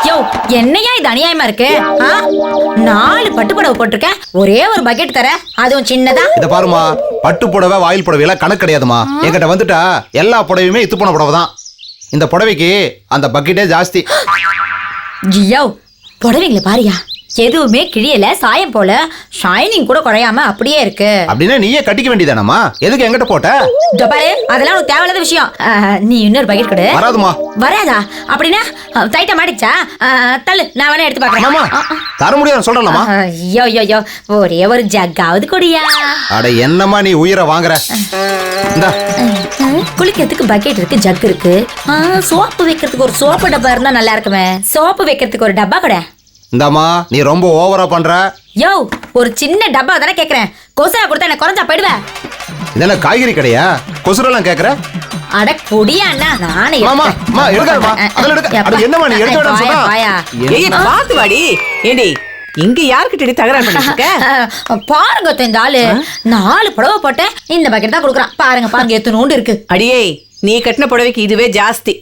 யோ என்னையா இது அநியாயமா இருக்கு? 4 பட்டு புடவை போட்டிருக்கேன், ஒரே ஒரு பக்கெட் தர, அதுவும் சின்னதா. இத பாருமா, பட்டு புடவை வாயில் புடவை எல்லாம் கணக்கு கிடையாதுமா. என்கிட்ட வந்துட்டா எல்லா புடவையுமே இத்து போன புடவை தான். இந்த புடவைக்கு அந்த பக்கெட்டே ஜாஸ்தி. யோ புடவைங்களை பாரியா, எதுவுமே கிழியல, சாயம் போல, ஷைனிங் கூட குறையாம அப்படியே இருக்கு. அப்படின்னா நீயே கட்டிக்க வேண்டியதானமா? எதுக்கு என்கிட்ட போட்ட? பாரு, அதெல்லாம் உனக்கு தேவையில்லாத விஷயம். நீ இன்னொரு பக்கெட் கொடு. வராதுமா. வராதா? அப்படின்னா டைட்டா மாட்டிச்சா? தள்ளு, நான் வேணா எடுத்து பாக்குறேன். தர முடியாது சொல்றேன்மா. ஐயோ யோ ஒரே ஒரு ஜக்காவது கொடியா. அட என்னம்மா நீ உயிரை வாங்குற? இந்தா. குளிக்கிறதுக்கு பக்கெட் இருக்கு, ஜக் இருக்கு. சோப்பு வைக்கிறதுக்கு ஒரு சோப்பு டப்பா இருந்தா நல்லா இருக்குமே. சோப்பு வைக்கிறதுக்கு ஒரு டப்பா கூட. இந்தாமா, நீ ரொம்ப ஓவரா பண்ற. யோ ஒரு சின்ன டப்பா தானே கேக்குறேன், கொசுரா கொடுத்தா என்ன குறைஞ்சா போயிடுவேன். இதென்ன காய்கறி கடையா? கொசுரெல்லாம் கேக்குற? அட குடியா அண்ணா, நானே மாமா மா எடுக்கறமா. அதல எடுக்க. அட என்னமா நீ எடுக்க வேண்டாம் சொன்னா? ஏய் பாத்து வாடி. ஏண்டி இங்க யார்கிட்ட தகராறு பண்ணிட்டு இருக்க? பாருங்க இந்த ஆளு 4 புடவை போட்டேன், இந்த பக்கெட் தான் கொடுக்குறான். பாருங்க பாருங்க எத்தனோண்டு இருக்கு. அடியே நீ கட்டின புடவைக்கு இதுவே ஜாஸ்தி.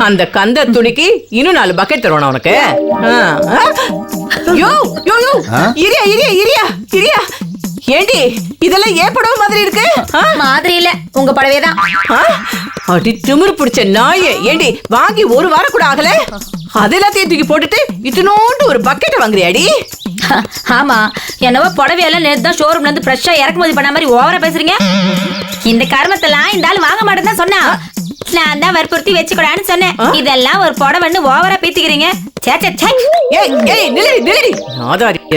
அந்த கந்த துணிக்கு இன்னும் 4 பக்கெட் தருவானா உனக்கு? யோ யோ யோ இரியா இரியா இரியா இரியா. ஏண்டி இதெல்லாம் ஏன் புடவை மாதிரி இருக்கு? மாதிரி இல்ல, உங்க புடவை தான். அடி திமிரு பிடிச்ச நாயே. ஏண்டி வாங்கி ஒரு வாரம் கூட ஆகல, அதெல்லாத்தையும் தூக்கி போட்டுட்டு இத்தனோண்டு ஒரு பக்கெட் வாங்குறியாடி? ஆமா, என்னவோ புடவையெல்லாம் நேத்து தான் ஷோரூம்ல இருந்து ஃப்ரெஷ்ஷா இறக்குமதி பண்ண மாதிரி ஓவரா பேசுறீங்க. இந்த கர்மத்தெல்லாம் இந்த ஆளு வாங்க மாட்டேன்னு தான் சொன்னா. நான் தான் வற்புறுத்தி வச்சுக்கூடான்னு சொன்னேன். இதெல்லாம் ஒரு புடவைன்னு ஓவரா பேத்திக்கிறீங்க.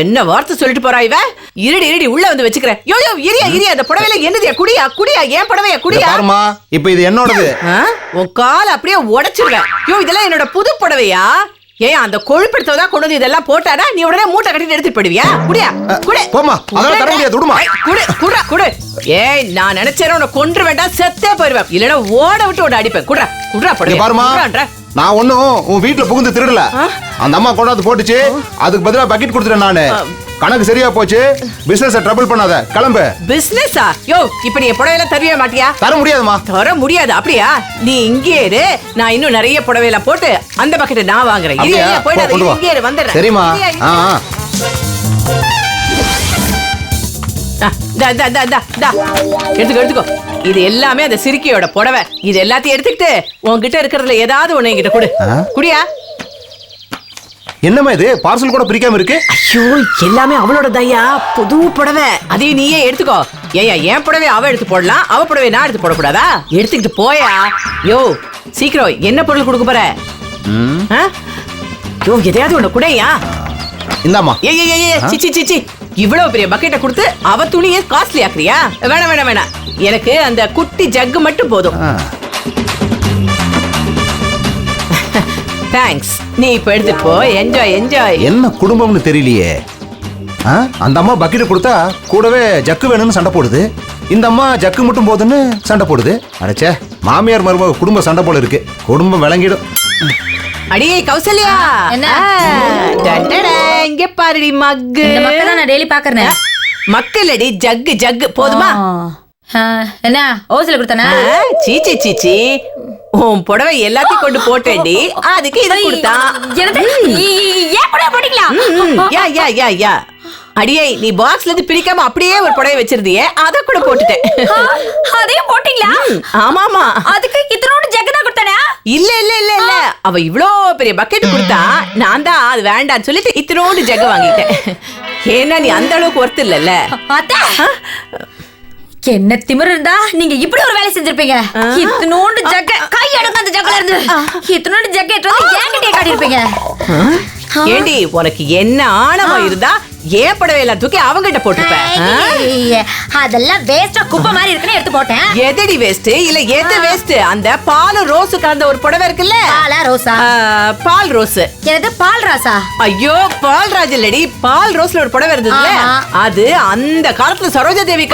என்ன வார்த்தை சொல்லிட்டு போறா இவ? இருடி இருடி உள்ள வந்து வச்சுக்கிறேன். யோ யோ இரியா இரியா, அந்த புடவையில என்னது? குடியா குடியா, ஏன் புடவையா குடியா? பாருமா, இப்போ இது என்னோடது. உன் கால் அப்படியே உடைச்சிருவேன். யோ இதெல்லாம் என்னோட புது புடவையா? ஏன் அந்த கொழுப்படுத்ததா கொண்டு வந்து இதெல்லாம் போட்டாடா நீ உடனே மூட்டை கட்டிட்டு எடுத்துட்டு போடுவியா? குடியா குடு. போமா, அதெல்லாம் தர முடியாது. விடுமா. குடு குடுறா குடு. ஏய் நான் நினைச்சேன் உன்னை கொன்று வேண்டாம், செத்தே போயிருவேன். இல்லனா ஓட விட்டு ஓட அடிப்பேன். குடுறா குடுறா போடு. பாருமா, நான் ஒண்ணும் உன் வீட்டுல புகுந்து திருடல. அந்த அம்மா கொண்டாந்து போட்டுச்சு, அதுக்கு பதிலா பக்கெட் கொடுத்துட்டேன் நானு. கணக்கு சரியா போச்சு. பிசினஸ் ட்ரபிள் பண்ணாத, கிளம்பு. பிசினஸா? யோ இப்ப நீ புடவையில தரவே மாட்டியா? தர முடியாதுமா. தர முடியாது அப்படியா? நீ இங்கே இரு, நான் இன்னும் நிறைய புடவையில போட்டு அந்த பக்கெட்டை நான் வாங்குறேன். போயிடாத, இங்கே இரு, வந்துடுறேன். சரிமா. எடுத்துக்கோ எடுத்துக்கோ. இது எல்லாமே அந்த சிரிக்கையோட புடவை. இது எல்லாத்தையும் எடுத்துக்கிட்டு உன்கிட்ட இருக்கிறதுல ஏதாவது ஒண்ணு என்கிட்ட கொடு. குடியா. என்னமா இது பார்சல் கூட பிரிக்காம இருக்கு? ஐயோ எல்லாமே அவளோட தயா, புது புடவை. அதையும் நீயே எடுத்துக்கோ. ஏயா என் புடவை அவ எடுத்து போடலாம், அவ புடவை நான் எடுத்து போடக்கூடாதா? எடுத்துக்கிட்டு போயா. யோ சீக்கிரம் என்ன பொருள் கொடுக்க போற? யோ எதையாவது ஒண்ணு குடையா. இந்தாமா. சிச்சி சிச்சி, இவ்வளவு பெரிய பக்கெட்டை கொடுத்து அவ துணியை காஸ்ட்லி ஆக்குறியா? வேணாம் வேணாம் வேணாம், எனக்கு அந்த குட்டி ஜக்கு மட்டும் போதும். தேங்க்ஸ். நீ இப்ப எடுத்துட்டு போ. Enjoy enjoy. என்ன குடும்பம்னு தெரியலையே. அந்த அம்மா பக்கெட் கொடுத்தா கூடவே ஜக்கு வேணும்னு சண்டை போடுது. இந்த அம்மா ஜக்கு மட்டும் போதுன்னு சண்டை போடுது. அடச்சே, மாமியார் மருமக குடும்ப சண்டை போல இருக்கு. குடும்பம் விளங்கிடும். அடியே கௌசல்யா, இங்க பாருடி மக்கு. இந்த மக்க தான் நான் டெய்லி பாக்குறேன். மக்களடி ஜக்கு ஜக்கு போதுமா? என்ன ஓசில கொடுத்தானா? சீச்சி சீச்சி, உன் புடவை எல்லாத்தையும் கொண்டு போட்டேன்டி, அதுக்கு இதை கொடுத்தான். யா யா யா யா. அடியே நீ பாக்ஸ்ல இருந்து பிரிக்காம அப்படியே ஒரு புடவை வச்சிருந்தியே, அத கூட போட்டுட்டேன். அதையும் போட்டீங்களா? ஆமாமா. அதுக்கு இத்தனோட ஜக்கு தான் கொடுத்தானே? இல்ல இல்ல இல்ல இல்ல, அவ இவ்ளோ பெரிய பக்கெட் கொடுத்தா, நான் தான் அது வேண்டான்னு சொல்லிட்டு இத்தனோடு ஜக்கு வாங்கிட்டேன். ஏன்னா நீ அந்த அளவுக்கு ஒர்த் இல்லல்ல. என்ன திமிரு இருந்தா நீங்க இப்படி ஒரு வேலை செஞ்சிருப்பீங்க. இத்தனோண்டு ஜக்க கை எடுங்க, அந்த ஜக்கல இருந்து இத்தனோண்டு ஜக்க எடுத்து என்கிட்டயே காட்டி இருப்பீங்க. ஏண்டி உனக்கு என்ன ஆணவம் இருந்தா ஏன் புடவை எல்லாம் தூக்கி அவங்கிட்ட போட்டுப்பேன். அதெல்லாம் வேஸ்டா குப்பை மாதிரி இருக்குன்னு எடுத்து போட்டேன். எதடி வேஸ்ட்? இல்ல எது வேஸ்ட்? அந்த பால் ரோஸ் கலந்த ஒரு புடவை இருக்குல்ல. பாலா ரோஸா? பால் ரோஸ். என்னது பால் ராசா? ஐயோ பால் ராஜ் இல்லடி, பால் ரோஸ்ல ஒரு புடவை இருந்ததுல, அது அந்த காலத்துல சரோஜா தேவி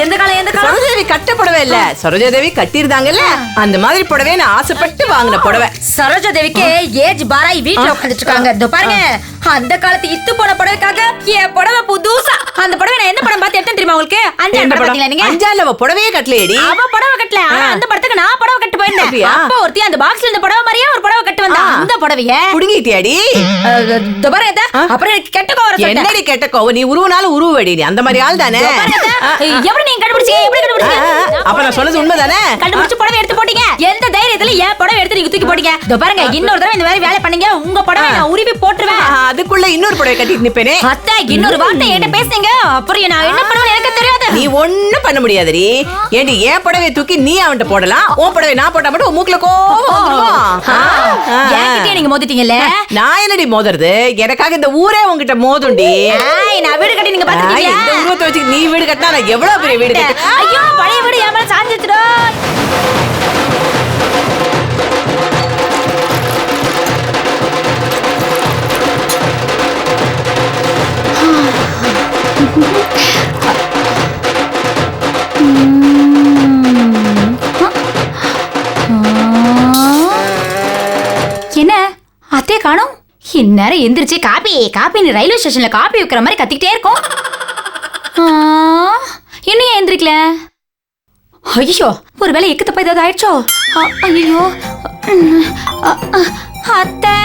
எந்த காலம் எந்த காலம்? சரோஜா தேவி கட்ட புடவை இல்ல, சரோஜா தேவி கட்டிருந்தாங்கல்ல, அந்த மாதிரி புடவை நான் ஆசைப்பட்டு வாங்கின புடவை. சரோஜா தேவிக்கு ஏஜ் பாராய் வீட்டுல உட்காந்துட்டு இருக்காங்க. இதோ பாருங்க, அந்த காலத்து இத்து போன புடவைக்காக என் புடவை புதுசா அந்த புடவை நான் எந்த படம் பார்த்து எடுத்தேன் தெரியுமா உங்களுக்கு? அஞ்சாறு படம் பாத்தீங்களா நீங்க? அஞ்சால அவ புடவையே கட்டலையேடி. அவ புடவை கட்டல, ஆனா அந்த படத்துக்கு நான் புடவை கட்டு போயிருந்தேன். அப்ப ஒருத்தி அந்த பாக்ஸ்ல இந்த புடவை மாதிரியே ஒரு புடவை கட்டு வந்தா. அந்த புடவைய புடுங்கிட்டியாடி? துபரேதா அப்புறம் எனக்கு கெட்ட கோவம் வருது. என்னடி கெட்ட கோவம்? நீ உருவனால உருவடி, நீ அந்த மாதிரி ஆள் தானே. எப்படி நீங்க கண்டுபிடிச்சீங்க? எப்படி கண்டுபிடிச்சீங்க? அப்ப நான் சொன்னது உண்மைதானே? கண்டுபிடிச்சு புடவை எடுத்து போட்டீங்க. எந்த தைரியத்துல ஏன் புடவை எடுத்து நீங்க தூக்கி போட்டீங்க? இதோ பாருங்க, இன்னொரு தடவை இந்த மாதிரி வேலை பண்ணீங்க, உங்க புடவை நான் உருவி போட்டுருவேன். அதுக்குள்ள இன்னொரு புடவை கட்டிட்டு நிப்பேனே. அத்தை, இன்னொரு வார்த்தை என்கிட்ட பேசுனீங்க, அப்புறம் நான் என்ன பண்ணுவேன்னு எனக்கு தெரியாது. நீ ஒண்ணும் பண்ண முடியாதுடி. ஏண்டி என் புடவையை தூக்கி நீ அவன்கிட்ட போடலாம், உன் புடவை நான் போட்டா மட்டும் உன் மூக்குல கோவம் வந்துரும். என்கிட்டயே நீங்க மோதிட்டீங்கல்ல. நான் என்னடி மோதுறது? எனக்காக இந்த ஊரே உன்கிட்ட மோதுண்டி. நான் வீடு கட்டி நீங்க பாத்துட்டீங்க. இந்த உருவத்தை வச்சு நீ வீடு கட்டினா நான் எவ்வளவு பெரிய வீடு கட்டு. ஐயோ, பழைய வீடு என் மேல சாஞ்சிச்சுடா. என்ன அத்தைய காணோம்? இந்நேரம் எந்திரிச்சு காப்பி காப்பின்னு ரயில்வே ஸ்டேஷன்ல காப்பி வைக்கிற மாதிரி கத்திக்கிட்டே இருக்கும். இன்னும் எந்திரிக்கல? ஐயோ, ஒருவேளை எக்கு தப்பா ஏதாவது ஆயிடுச்சோ? ஐயோ அத்தை,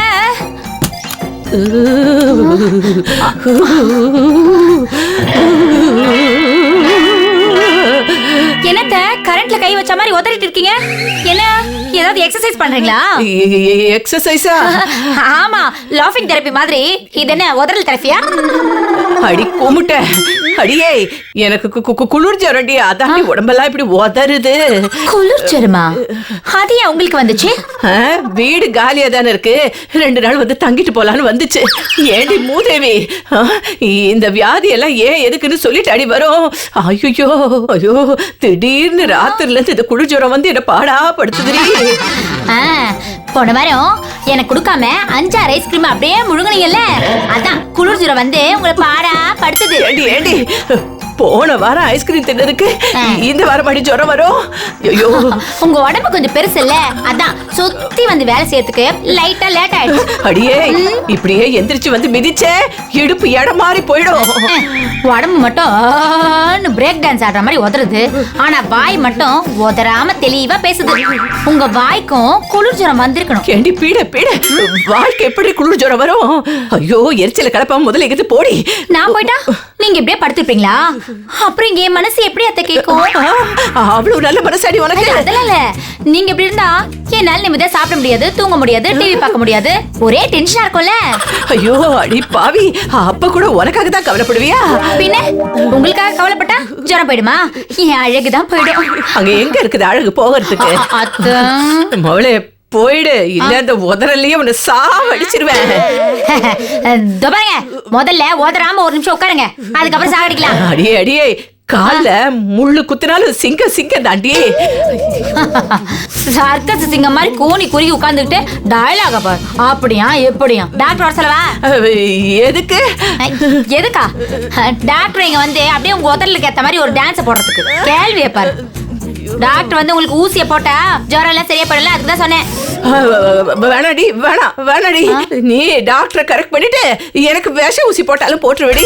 என்னத்த கரண்ட்ல கை வச்ச மாதிரி உதறிட்டு இருக்கீங்க? என்ன ஏதாவது எக்ஸசைஸ் பண்றீங்களா? எக்ஸசைஸா? ஆமா, லாஃபிங் தெரப்பி மாதிரி. இது என்ன உதறல் தெரப்பியா? அடி குமுட்ட, அடியே எனக்கு குளிர் ஜரண்டி, அதான் உடம்பெல்லாம் இப்படி உதறுது. குளிர் ஜரமா? அது ஏன் உங்களுக்கு வந்துச்சு? வீடு காலியா தானே இருக்கு, 2 நாள் வந்து தங்கிட்டு போலான்னு வந்துச்சு. ஏண்டி மூதேவி, இந்த வியாதி எல்லாம் ஏன் எதுக்குன்னு சொல்லிட்டு அடி வரும். ஐயோ ஐயோ, திடீர்னு ராத்திரில இருந்து இந்த குளிர் ஜரம் வந்து என்ன பாடா படுத்துதுடி. போன வாரம் எனக்கு கொடுக்காம 5-6 ஐஸ்கிரீம் அப்படியே முழுங்குனீங்கல்ல, அதான் குளிர் ஜரம் வந்து உங்களை பாடா படுத்துது. ஏண்டி ஏண்டி, போன வாரம் ஐஸ்கிரீம் தின்னதுக்கு இந்த வாரம் அடி ஜரம் வரும்? ஐயோ, உங்க உடம்பு கொஞ்சம் பெருசு இல்ல, அதான் சுத்தி வந்து வேலை செய்யறதுக்கு லைட்டா லேட் ஆயிடுச்சு. அடியே இப்படியே எந்திரிச்சு வந்து மிதிச்சே இடுப்பு இடம் மாறி போயிடும். உடம்பு மட்டும் பிரேக் டான்ஸ் ஆடுற மாதிரி உதறுது, ஆனா வாய் மட்டும் உதறாம தெளிவா பேசுது. உங்க வாய்க்கும் குளிர் ஜரம் வந்திருக்கணும். ஏண்டி பீட பீட, வாய்க்கு எப்படி குளிர் ஜரம் வரும்? ஐயோ, எரிச்சல கலப்பாம முதல்ல எங்கிட்டு போடி. நான் போயிட்டா நீங்க இப்படியே படுத்துப்பீங்களா? அப்புறம் இங்க என் மனசு எப்படி அத்தை கேட்கும்? அவ்வளவு நல்ல மனசாடி உனக்கு. அதெல்லாம் இல்ல, நீங்க இப்படி இருந்தா என்னால நிம்மதியா சாப்பிட முடியாது, தூங்க முடியாது, டிவி பார்க்க முடியாது, ஒரே டென்ஷனா இருக்கும்ல. ஐயோ அடி பாவி, அப்ப கூட உனக்காக தான் கவலைப்படுவியா? பின்ன உங்களுக்காக கவலைப்பட்டா ஜரம் போயிடுமா? என் அழகுதான் போயிடும். அங்க எங்க இருக்குது அழகு போகிறதுக்கு? மவளே போயிடு, இல்ல அந்த உதறலையே உன்னை சாவடிச்சிருவேன். பாருங்க, முதல்ல உதறாம ஒரு நிமிஷம் உட்காருங்க, அதுக்கப்புறம் சாகடிக்கலாம். அடியே அடியே, கால்ல முள்ளு குத்தினாலும் சிங்கம் தாண்டி. சர்க்கஸ் சிங்கம் மாதிரி கூனி குறுகி உட்கார்ந்துட்டு டயலாக பாரு. அப்படியா எப்படியா? டாக்டர் வர சொல்லவா? எதுக்கு? எதுக்கா? டாக்டர் இங்க வந்து அப்படியே உங்க உதறலுக்கு ஏத்த மாதிரி ஒரு டான்ஸ் போடுறதுக்கு. கேள்வியை பாரு. டாக்டர் வந்து உங்களுக்கு ஊசிய போட்டா ஜுரம் எல்லாம் சரியா படல, அதுக்கு தான் சொன்னேன். வேணாடி வேணாடி, நீ டாக்டரை கரெக்ட் பண்ணிட்டு எனக்கு விஷ ஊசி போட்டாலும் போட்டுருவடி.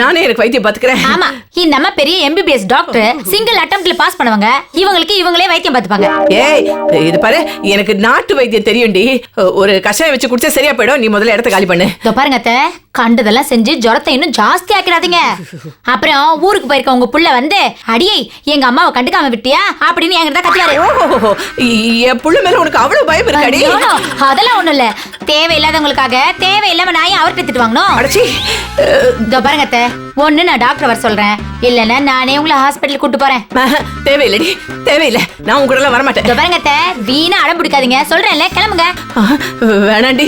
நானே எனக்கு வைத்தியம் பாத்துக்கிறேன். ஆமா, இந்த அம்மா பெரிய எம்பிபிஎஸ் டாக்டர், சிங்கிள் அட்டெம்ப்ட்ல பாஸ் பண்ணுவாங்க. இவங்களுக்கு இவங்களே வைத்தியம் பாத்துப்பாங்க. ஏய் இது பாரு, எனக்கு நாட்டு வைத்தியம் தெரியும்டி. ஒரு கஷாயம் வச்சு குடிச்சா சரியா போயிடும். நீ முதல்ல இடத்த காலி பண்ணு. இதோ பாருங்க அத்தை, கண்டதெல்லாம் செஞ்சு ஜுரத்தை இன்னும் ஜாஸ்தி ஆக்கிடாதீங்க. அப்புறம் ஊருக்கு போயிருக்க உங்க புள்ள வந்து, அடியே எங்க அம்மாவை கண்டுக்காம விட்டியா அப்படின்னு என்கிட்ட கத்துவாரு. என் புள்ள மேல உனக்கு அவ்வளவு பயம் இருக்காடி? அதெல்லாம் ஒண்ணும் இல்ல, தேவையில்லாதவங்களுக்காக தேவையில்லாம நான் அவர்கிட்ட திட்டு வாங்கணும். இதோ பாருங்க அத்தை, ஒண்ணு நான் டாக்டர் வர சொல்றேன், இல்லன்னா நானே உங்களை ஹாஸ்பிட்டல் கூட்டு போறேன். தேவையில்லடி, தேவையில்லை, நான் உங்க கூட வரமாட்டேன். இதோ பாருங்க அத்தை, வீணா அடம் பிடிக்காதீங்க, சொல்றேன்ல, கிளம்புங்க. வேணாண்டி,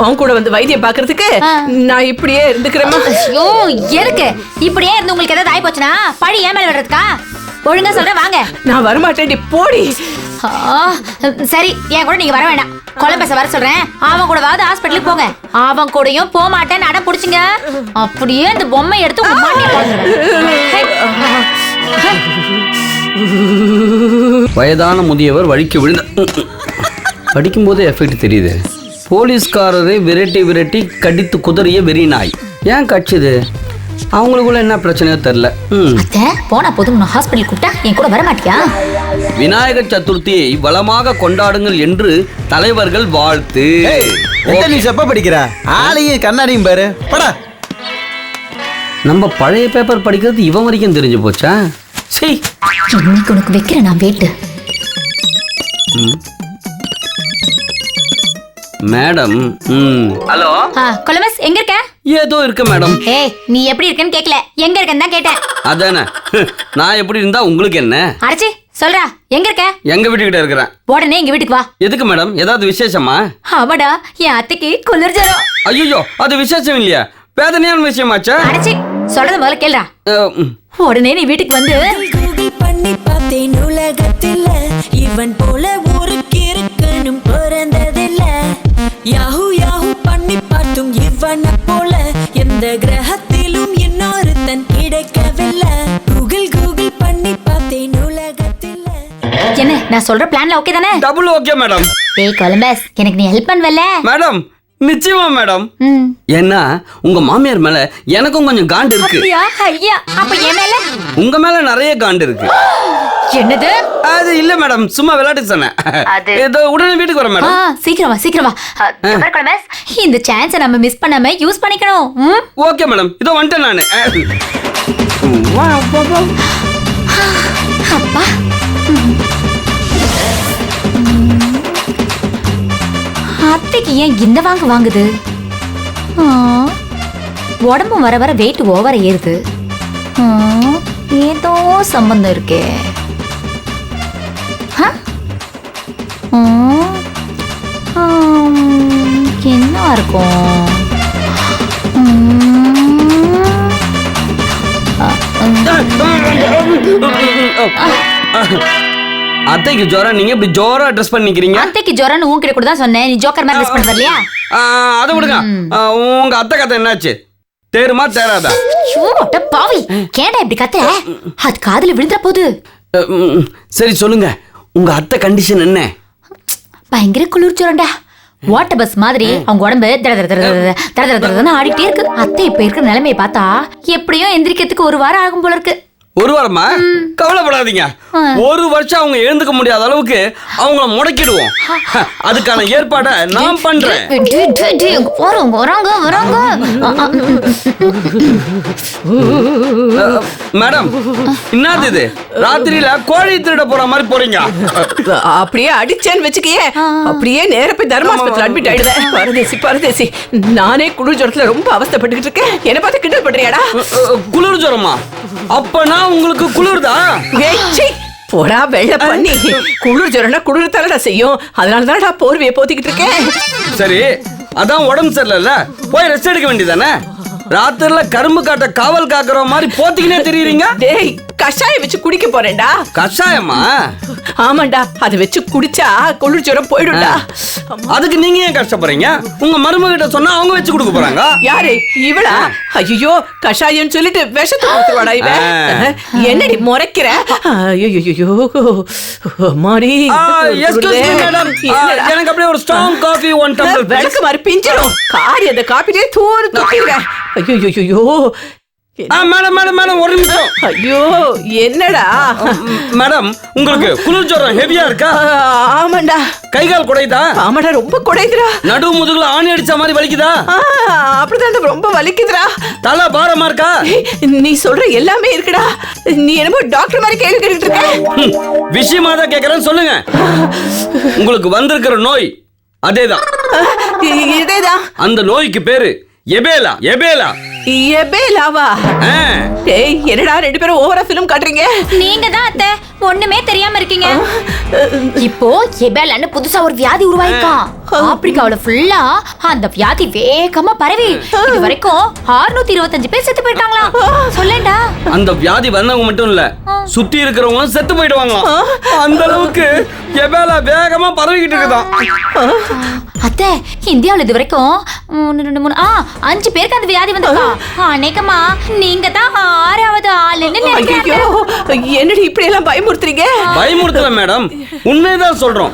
அவன் கூட வந்து வைத்தியம் பாக்குறதுக்கு நான் இப்படியே இருந்துக்கிறேமா? ஐயோ, எதுக்கு இப்படியே இருந்து உங்களுக்கு ஏதாவது ஆயி போச்சுன்னா பழி ஏன் மேல விடுறதுக்கா? ஒழுங்கா சொல்றேன், வாங்க. நான் வரமாட்டேன்டி, போடி. சரி, என் கூட நீங்க வர வேண்டாம், கொலம்பேச வர சொல்றேன். அவன் கூடவாவது ஹாஸ்பிட்டலுக்கு போங்க. அவன் கூடயும் போக மாட்டேன்னு அடம் பிடிச்சிங்க, அப்படியே அந்த பொம்மை எடுத்து உங்க மாட்டில வயதான முதியவர் வழிக்கு விழுந்த படிக்கும்போதே எஃபெக்ட் தெரியுது. போலீஸ்காரரை விரட்டி கடித்து குதறிய வெறி நாய். ஏன் கட்சிது? அவங்களுக்குள்ள என்ன பிரச்சனையோ தெரியல. அத்தை போனா போதும், நான் ஹாஸ்பிட்டல் கூப்பிட்டா என் கூட வர மாட்டியா? விநாயகர் சதுர்த்தியை வளமாக கொண்டாடுங்கள் என்று தலைவர்கள் வாழ்த்து. நீ செப்ப படிக்கிற ஆளையும் கண்ணாடியும் பாரு படா. நம்ம பழைய பேப்பர் படிக்கிறது இவன் வரைக்கும் தெரிஞ்சு போச்சா? சரி, இன்னைக்கு உனக்கு வைக்கிறேன் நான் வேட்டு. மேடம். ஹலோ கொலமஸ், எங்க இருக்க? ஏதோ இருக்கு மேடம். ஏய், நீ எப்படி இருக்கன்னு கேக்கல, எங்க இருக்கன்னு தான் கேட்டேன். அதானே, நான் எப்படி இருந்தா உங்களுக்கு என்ன? அடச்சி சொல்றா, எங்க இருக்க? எங்க வீட்டுக்கிட்ட இருக்கிறேன். உடனே எங்க வீட்டுக்கு வா. எதுக்கு மேடம்? ஏதாவது விசேஷமா? அவடா என் அத்தைக்கு குளிர் ஜரம். ஐயோ, அது விசேஷம் இல்லையா? வேதனையான விஷயமாச்சா? அடச்சி சொல்றது முதல்ல கேளுடா. உடனே நீ வீட்டுக்கு வந்து கூகுள் பண்ணி பார்த்தேன் உலகத்தில் இவன் போல ஒரு கிறுக்கனும் பிறந்ததில்ல. யாஹூ யாஹூ பண்ணி பார்த்தும் இவனை போல எந்த கிரகத்திலும் இன்னொருத்தன் கிடைக்கவில்லை. கூகுள் கூகுள் பண்ணி பார்த்தேன் உலகத்தில். என்ன நான் சொல்ற பிளான்ல ஓகே தானே? Double okay madam. ஏய் கொலம்பஸ், எனக்கு நீ ஹெல்ப் பண்ணவல்ல? மேடம் நிச்சயமா மேடம். ஏன்னா உங்க மாமியார் மேல எனக்கும் கொஞ்சம் காண்டு இருக்கு. அப்படியா? ஐயா, அப்ப என் மேல? உங்க மேல நிறைய காண்டு இருக்கு. என்னது? அது இல்ல மேடம், சும்மா விளையாட்டு சொன்னேன். ஏதோ உடனே வீட்டுக்கு வரேன் மேடம். சீக்கிரம் வா, சீக்கிரம் வா. கொலம்பஸ், இந்த சான்ஸை நம்ம மிஸ் பண்ணாம யூஸ் பண்ணிக்கணும். ஓகே மேடம், இதோ வந்துட்டேன் நானு. அப்பா, அத்தைக்கு ஏன் இந்த வாங்குது? உடம்பும் வர வர வெயிட் ஓவர ஏறுது. ஏதோ சம்பந்தம் இருக்கே. என்ன இருக்கும்? அத்தைக்கு ஜோரம், நீங்க இப்படி ஜோரா ட்ரெஸ் பண்ணிக்கிறீங்க. அத்தைக்கு ஜோரன்னு உன்கிட்ட கூட தான் சொன்னேன். நீ ஜோக்கர் மாதிரி ட்ரெஸ் பண்ண வரலையா? அதை விடுங்க. உங்க அத்தை கதை என்னாச்சு? தேருமா தேராதா? பாவி, கேடா இப்படி கத்துற? அது காதுல விழுந்துற போது. சரி சொல்லுங்க, உங்க அத்தை கண்டிஷன் என்ன? பயங்கர குளிர் ஜோரண்டா. வாட்டர் பஸ் மாதிரி அவங்க உடம்பு தரதரன்னு ஆடிட்டே இருக்கு. அத்தை இப்ப இருக்கிற நிலைமையை பார்த்தா எப்படியும் எந்திரிக்கிறதுக்கு ஒரு வாரம் ஆகும் போல இருக்கு. ஒரு வாரமா? கவலைப்படாதீங்க. ஒரு வருஷம் அவங்க எழுந்துக்க முடியாத அளவுக்கு அவங்கள முடக்கிடுவோம். அதுக்கான ஏற்பாடை நான் பண்றேன். மேடம், என்னது இது? ராத்திரியில கோழி திருட போற மாதிரி போறீங்க. அப்படியே அடிச்சேன்னு வச்சுக்கயே, அப்படியே நேர போய் தர்மாஸ்பத்திரியில அட்மிட் ஆயிடுவேன். பரதேசி பரதேசி, நானே குளிர் ஜுரத்துல ரொம்ப அவஸ்தைப்பட்டுக்கிட்டு இருக்கேன். என்ன பார்த்து கிண்டல் பண்றியாடா? குளிர் ஜுரமா? அப்பனா உங்களுக்கு குளிர்தா? போடா வெள்ள பண்ணி. குளிர் ஜுரம்னா குளிர் தானடா செய்யும். அதனால தானடா போர்வையை போத்திக்கிட்டு இருக்கேன். சரி, அதான் உடம்பு சரியில்ல, போய் ரெஸ்ட் எடுக்க வேண்டியதானே? ராத்திரில கரும்பு காட்ட காவல் காக்குற மாதிரி போத்திக்கினே தெரியுறீங்க. டேய், கஷாயம் வச்சு குடிக்க போறேன்டா. கஷாயமா? ஆமாண்டா, அதை வச்சு குடிச்சா குளிர் ஜுரம் போயிடும்டா. அதுக்கு நீங்க ஏன் கஷ்டப்படுறீங்க? உங்க மருமகிட்ட சொன்னா அவங்க வச்சு கொடுக்க போறாங்க. யாரு இவளா? ஐயோ, கஷாயம் சொல்லிட்டு விஷத்தை கொடுத்துருவாடா இவன். என்னடி முறைக்கிற? ஐயோ மாடி. எனக்கு அப்படியே ஒரு ஸ்ட்ராங் காபி 1 டம்ளர். விளக்கு மாதிரி பிஞ்சிடும். காரி அந்த காப்பிலே தூரு துப்பிடுறேன். ஐயோ மேடம் மேடம் மேடம், ஒரு நிமிஷம். ஐயோ என்னடா? மேடம், உங்களுக்கு குளிர் ஜுரம் ஹெவியா இருக்கா? ஆமாண்டா. கை கால் குடையுதா? ஆமாடா, ரொம்ப குடையுதுடா. நடு முதுகுல ஆணி அடிச்ச மாதிரி வலிக்குதா? அப்படிதான், ரொம்ப வலிக்குதுடா. தலை பாரமா இருக்கா? நீ சொல்ற எல்லாமே இருக்குடா. நீ என்னமோ டாக்டர் மாதிரி கேள்வி கேட்டுட்டு இருக்க. விஷயமா தான் கேக்குறேன்னு சொல்லுங்க. உங்களுக்கு வந்திருக்கிற நோய் அதேதான். இதேதான். அந்த நோய்க்கு பேரு எபேலா. எபேலா எபேலாவா? டேய், என்னடா ரெண்டு பேரும் ஓவரா ஃபிலிம் காட்டுறீங்க? நீங்க தான் அத்தை ஒண்ணுமே தெரியாம இருக்கீங்க. இப்போ எபேலான்னு புதுசா ஒரு வியாதி உருவாயிருக்கான். ஆப்பிரிக்காவுல ஃபுல்லா அந்த வியாதி வேகமா பரவி இது வரைக்கும் 625 பேர் செத்து போயிட்டாங்களாம். சொல்லேன்டா. அந்த வியாதி வந்தவங்க மட்டும் இல்ல, சுத்தி இருக்கிறவங்க செத்து போயிடுவாங்களாம். அந்த அளவுக்கு எபேலா வேகமா பரவிக்கிட்டு இருக்குதான். அத்தை, இந்தியாவுல இது வரைக்கும் 5 பேருக்கு அந்த வியாதி வந்திருக்கா. அன்னைக்குமா நீங்க தான் 6வது ஆளுன்னு நினைக்கிறேன். ஐயோ என்னடி இப்படி எல்லாம் பயமுறுத்துறீங்க? பயமுறுத்தல மேடம், உண்மைதான் சொல்றோம்.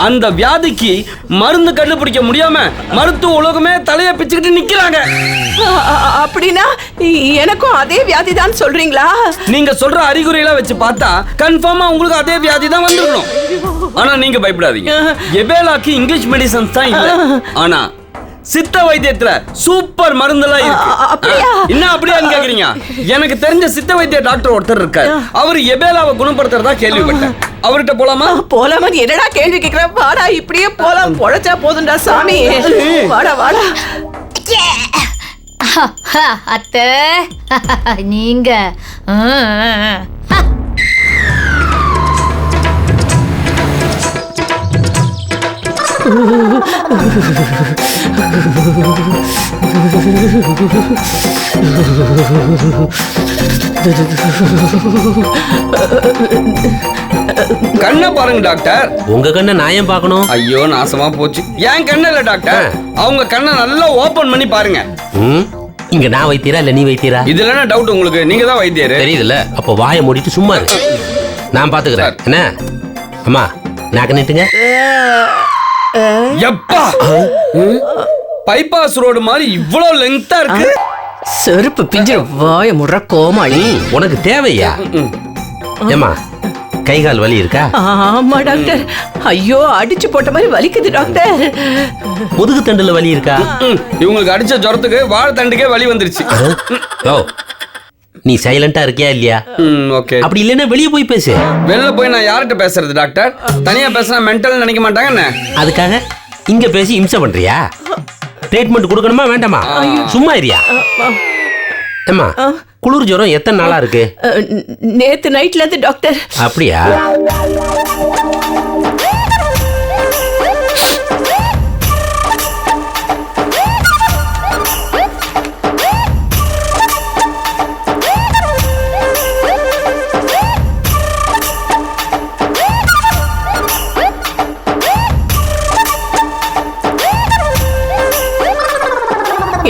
அந்த வியாதிக்கு மருந்து கண்டுபிடிக்க முடியாம மருத்துவ உலகமே தலைய பிச்சுக்கிட்டு நிக்கிறாங்க. அப்படின்னா எனக்கும் அதே வியாதி தான் சொல்றீங்களா? நீங்க சொல்ற அறிகுறியெல்லாம் வச்சு பார்த்தா கன்ஃபார்மா உங்களுக்கு அதே வியாதி தான் வந்திருக்கணும். ஆனா நீங்க பயப்படாதீங்க. எபேலாக்கு இங்கிலீஷ் மெடிசன்ஸ் தான் இல்ல, ஆனா சித்த வைத்தியத்துல சூப்பர் மருந்தெல்லாம் இருக்கு. என்ன அப்படியான்னு கேக்குறீங்க? எனக்கு தெரிஞ்ச சித்த வைத்திய டாக்டர் ஒருத்தர் இருக்காரு. அவர் எபேலாவை குணப்படுத்துறதா கேள்விப்பட்டேன். அவர்கிட்ட போலாமா? போலாமா? என்னடா கேள்வி கேக்குற? வாடா, இப்படியே போலாம். பொழைச்சா போதும்டா சாமி. வாடா வாடா. அத்தை நீங்க கண்ணை பாருங்க டாக்டர். உங்க கண்ணை நான் ஏன் பார்க்கணும்? ஐயோ நாசமா போச்சு. ஏன் கண்ணு இல்ல டாக்டர், அவங்க கண்ணை நல்லா ஓபன் பண்ணி பாருங்க. இங்க நான் வைத்தியரா இல்ல நீ வைத்தியரா? இதுல என்ன டவுட் உங்களுக்கு? நீங்க தான் வைத்தியர். தெரியுதுல்ல, அப்போ வாயை மூடிட்டு சும்மா இரு, நான் பாத்துக்கிறேன். என்ன அம்மா நாக்க நீட்டுங்க. எப்பா பைபாஸ் ரோடு மாதிரி இவ்வளவு லெங்தா இருக்கு. செருப்பு பிஞ்சு வாய முற கோமாளி. உனக்கு தேவையா? ஏமா கை கால் வலி இருக்கா? ஆமா டாக்டர். ஐயோ அடிச்சு போட்ட மாதிரி வலிக்குது டாக்டர். முதுகு தண்டுல வலி இருக்கா? இவங்களுக்கு அடிச்ச ஜுரத்துக்கு வாழை தண்டுக்கே வலி வந்துருச்சு. ஓ நீ சைலண்டா இருக்கியா இல்லையா? ஓகே. அப்படி இல்லைன்னா வெளியே போய் பேசு. வெளில போய் நான் யார்கிட்ட பேசுறது டாக்டர்? தனியா பேசினா மென்டல் நினைக்க மாட்டாங்க என்ன? அதுக்காக இங்க பேசி இம்சை பண்றியா? ட்ரீட்மெண்ட் கொடுக்கணுமா வேண்டாமா? சும்மா இருயா. ஏம்மா குளிர் ஜுரம் எத்தனை நாளா இருக்கு? நேத்து நைட்ல இருந்து டாக்டர். அப்படியா?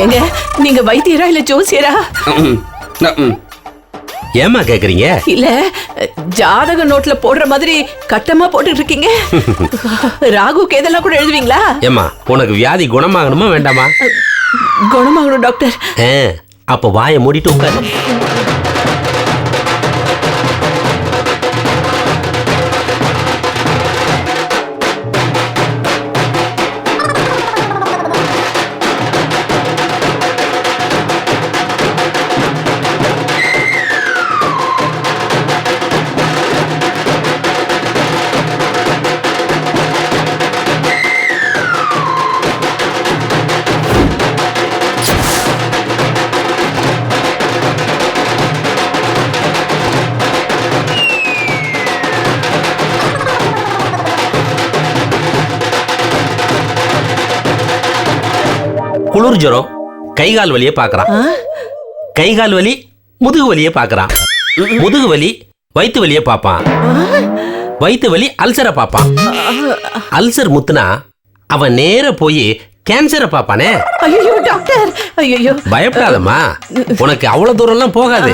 ஏங்க நீங்க வைத்தியரா இல்ல ஜோசியரா? ஏமா கேக்குறீங்க? இல்ல ஜாதக நோட்ல போடுற மாதிரி கட்டமா போட்டுட்டு இருக்கீங்க. ராகு கேதெல்லாம் கூட எழுதுவீங்களா? ஏமா உனக்கு வியாதி குணமாகணுமா வேண்டாமா? குணமாகணும் டாக்டர். அப்ப வாயை மூடிட்டு உட்காரு. குளிர் ஜுரம் கை கால் வலியை பாக்குறான். கை கால் வலி முதுகு வலியை பாக்குறான். முதுகு வலி வயிற்று வலியை பார்ப்பான். வயிற்று வலி அல்சரை பார்ப்பான். அல்சர் முத்துனா அவன் நேர போய் கேன்சரை பார்ப்பானே. ஐயோ டாக்டர், ஐயோ பயப்படாதம்மா, உனக்கு அவ்வளவு தூரம்லாம் போகாது.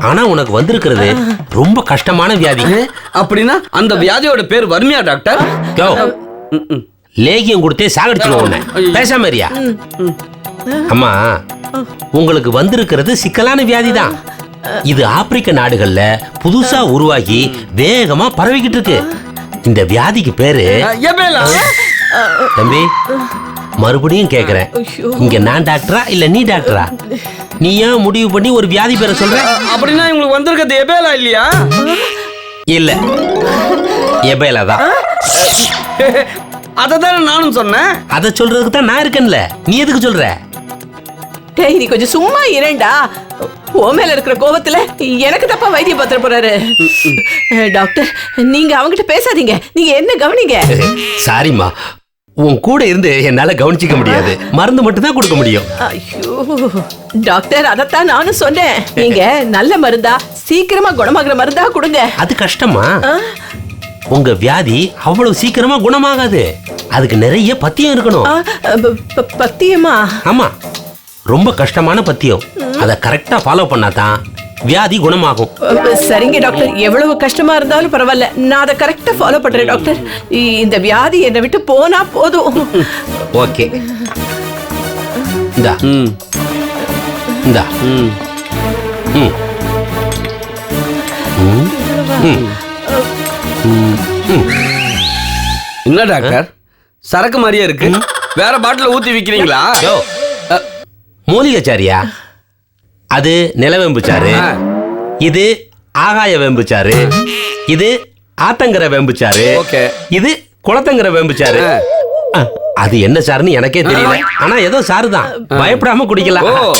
ஆனா உனக்கு வந்திருக்கிறது ரொம்ப கஷ்டமான வியாதி. அப்படின்னா அந்த வியாதியோட பேர் வறுமையா டாக்டர்? லேகியம் கொடுத்தே சாகடிச்சுடுவோம். பேசாம இருயா. அம்மா உங்களுக்கு வந்திருக்கிறது சிக்கலான வியாதி தான். இது ஆப்பிரிக்க நாடுகள்ல புதுசா உருவாகி வேகமா பரவிக்கிட்டு இருக்கு. இந்த வியாதிக்கு பேரு எபேலா. தம்பி மறுபடியும் கேக்குறேன், இங்க நான் டாக்டரா இல்ல நீ டாக்டரா? நீ ஏன் முடிவு பண்ணி ஒரு வியாதி பேரை சொல்ற? அப்படின்னா உங்களுக்கு வந்திருக்கிறது எபேலா இல்லையா? இல்ல எபேலா தான். அததானே நானும் சொன்னேன். அத சொல்றதுக்கு தான் நான் இருக்கேன்ல, நீ எதுக்கு சொல்ற? டேய் நீ கொஞ்சம் சும்மா இரண்டா. ஓ மேல இருக்கிற கோபத்துல எனக்கு தப்பா வைத்தியம் பார்த்துட்டு போறாரு. டாக்டர் நீங்க அவங்கிட்ட பேசாதீங்க, நீங்க என்ன கவனிங்க. சாரிம்மா, உன் கூட இருந்து என்னால கவனிச்சிக்க முடியாது. மருந்து மட்டும் தான் கொடுக்க முடியும். ஐயோ டாக்டர், அதத்தான் நானும் சொன்னேன். நீங்க நல்ல மருந்தா சீக்கிரமா குணமாகிற மருந்தா கொடுங்க. அது கஷ்டமா? உங்க வியாதி அவ்வளவு சீக்கிரமா குணமாகாது. அதுக்கு நிறைய பத்தியம் இருக்கணும். பத்தியமா? ஆமா, ரொம்ப கஷ்டமான பத்தியம். அதை கரெக்டா ஃபாலோ பண்ணாதான் வியாதி குணமாகும். சரிங்க டாக்டர், எவ்வளவு கஷ்டமா இருந்தாலும் பரவாயில்ல, நான் அதை கரெக்டா ஃபாலோ பண்றேன் டாக்டர். இந்த வியாதி என்னை விட்டு போனா போதும். ஓகே, இந்தா இந்தா. ம் என்ன டாக்டர் சரக்கு மாதிரியே இருக்கு, வேற பாட்டில ஊத்தி விக்கிறீங்களா? யோ, மூலிகை சாரியா? அது நிலவேம்பு சாறு, இது ஆகாய வேம்பு சாறு, இது ஆத்தங்கர வேம்பு சாறு, ஓகே. இது குளத்தங்கர வேம்பு சாறு. அது என்ன சாருன்னு எனக்கே தெரியல, ஆனா ஏதோ சாரு தான், பயப்படாம குடிக்கலாம். ஓ